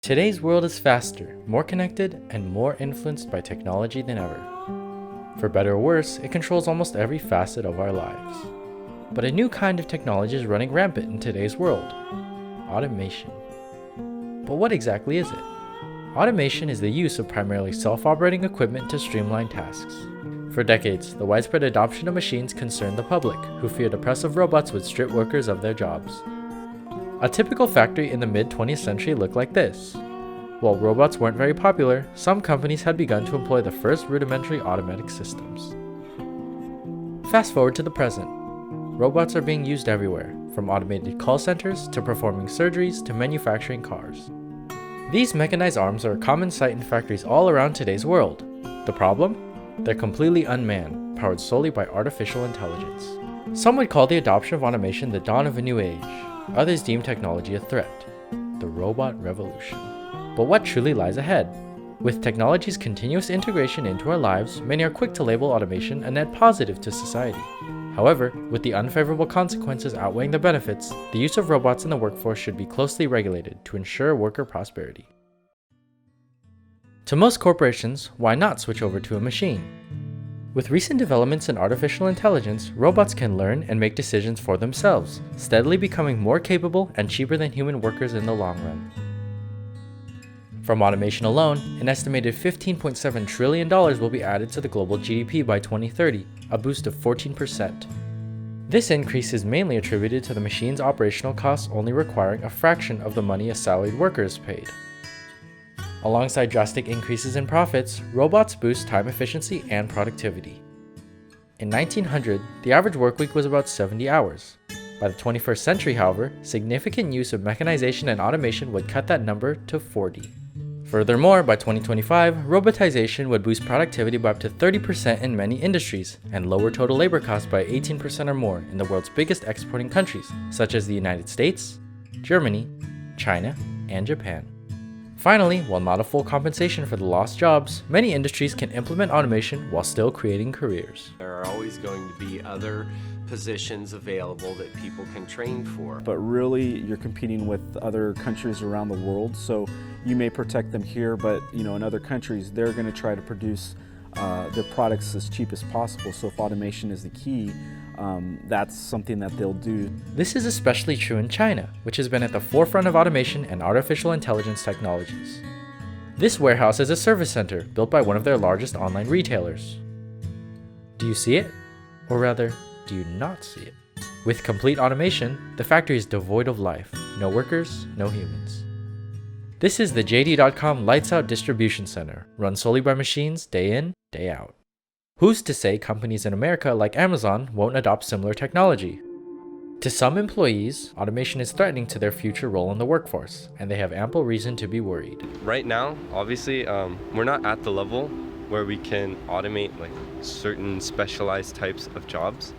Today's world is faster, more connected, and more influenced by technology than ever. For better or worse, it controls almost every facet of our lives. But a new kind of technology is running rampant in today's world: automation. But what exactly is it? Automation is the use of primarily self-operating equipment to streamline tasks. For decades, the widespread adoption of machines concerned the public, who feared oppressive robots would strip workers of their jobs. A typical factory in the mid-20th century looked like this. While robots weren't very popular, some companies had begun to employ the first rudimentary automatic systems. Fast forward to the present. Robots are being used everywhere, from automated call centers to performing surgeries to manufacturing cars. These mechanized arms are a common sight in factories all around today's world. The problem? They're completely unmanned, powered solely by artificial intelligence. Some would call the adoption of automation the dawn of a new age. Others deem technology a threat, the robot revolution. But what truly lies ahead? With technology's continuous integration into our lives, many are quick to label automation a net positive to society. However, with the unfavorable consequences outweighing the benefits, the use of robots in the workforce should be closely regulated to ensure worker prosperity. To most corporations, why not switch over to a machine? With recent developments in artificial intelligence, robots can learn and make decisions for themselves, steadily becoming more capable and cheaper than human workers in the long run. From automation alone, an estimated $15.7 trillion will be added to the global GDP by 2030, a boost of 14%. This increase is mainly attributed to the machine's operational costs only requiring a fraction of the money a salaried worker is paid. Alongside drastic increases in profits, robots boost time efficiency and productivity. In 1900, the average workweek was about 70 hours. By the 21st century, however, significant use of mechanization and automation would cut that number to 40. Furthermore, by 2025, robotization would boost productivity by up to 30% in many industries and lower total labor costs by 18% or more in the world's biggest exporting countries, such as the United States, Germany, China, and Japan. Finally, while not a full compensation for the lost jobs, many industries can implement automation while still creating careers. There are always going to be other positions available that people can train for. But really, you're competing with other countries around the world, so you may protect them here, but in other countries, they're going to try to produce their products as cheap as possible. So if automation is the key, that's something that they'll do. This is especially true in China, which has been at the forefront of automation and artificial intelligence technologies. This warehouse is a service center built by one of their largest online retailers. Do you see it? Or rather, do you not see it? With complete automation, the factory is devoid of life. No workers, no humans. This is the JD.com Lights Out Distribution Center, run solely by machines day in, day out. Who's to say companies in America like Amazon won't adopt similar technology? To some employees, automation is threatening to their future role in the workforce, and they have ample reason to be worried. Right now, obviously, we're not at the level where we can automate certain specialized types of jobs,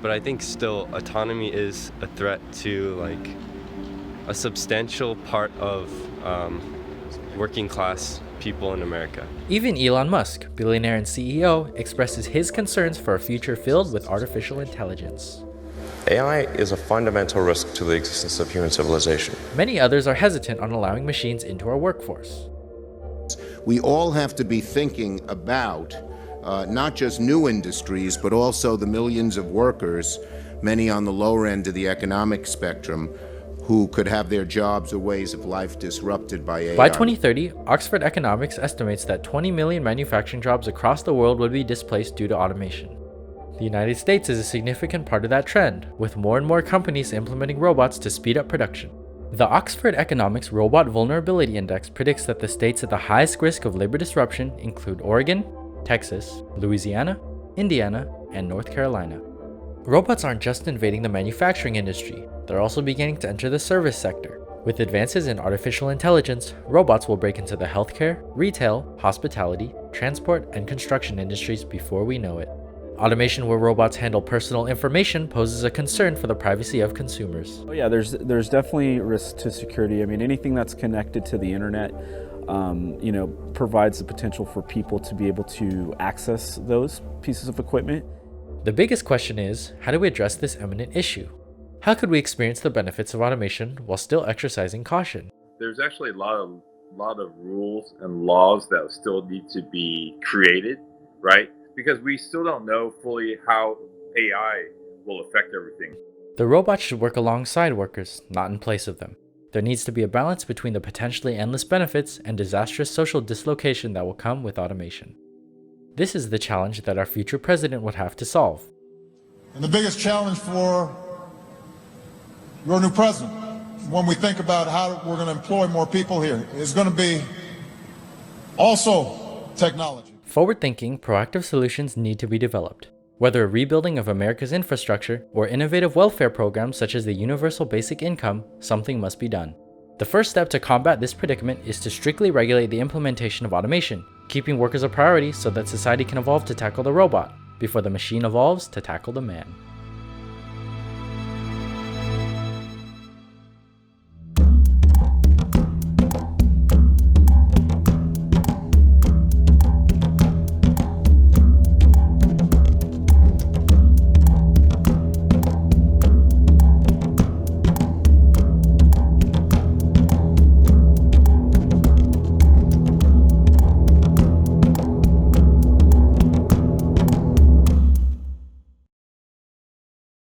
but I think still autonomy is a threat to a substantial part of working class people in America. Even Elon Musk, billionaire and CEO, expresses his concerns for a future filled with artificial intelligence. AI is a fundamental risk to the existence of human civilization. Many others are hesitant on allowing machines into our workforce. We all have to be thinking about not just new industries, but also the millions of workers, many on the lower end of the economic spectrum, who could have their jobs or ways of life disrupted by AI. By 2030, Oxford Economics estimates that 20 million manufacturing jobs across the world would be displaced due to automation. The United States is a significant part of that trend, with more and more companies implementing robots to speed up production. The Oxford Economics Robot Vulnerability Index predicts that the states at the highest risk of labor disruption include Oregon, Texas, Louisiana, Indiana, and North Carolina. Robots aren't just invading the manufacturing industry, they're also beginning to enter the service sector. With advances in artificial intelligence, robots will break into the healthcare, retail, hospitality, transport, and construction industries before we know it. Automation where robots handle personal information poses a concern for the privacy of consumers. Oh yeah, there's definitely risk to security. I mean, anything that's connected to the internet, provides the potential for people to be able to access those pieces of equipment. The biggest question is, how do we address this eminent issue? How could we experience the benefits of automation while still exercising caution? There's actually a lot of lot of rules and laws that still need to be created, right? Because we still don't know fully how AI will affect everything. The robots should work alongside workers, not in place of them. There needs to be a balance between the potentially endless benefits and disastrous social dislocation that will come with automation. This is the challenge that our future president would have to solve. And the biggest challenge for your new president, when we think about how we're going to employ more people here, is going to be also technology. Forward-thinking, proactive solutions need to be developed. Whether a rebuilding of America's infrastructure or innovative welfare programs such as the Universal Basic Income, something must be done. The first step to combat this predicament is to strictly regulate the implementation of automation, keeping workers a priority so that society can evolve to tackle the robot, before the machine evolves to tackle the man.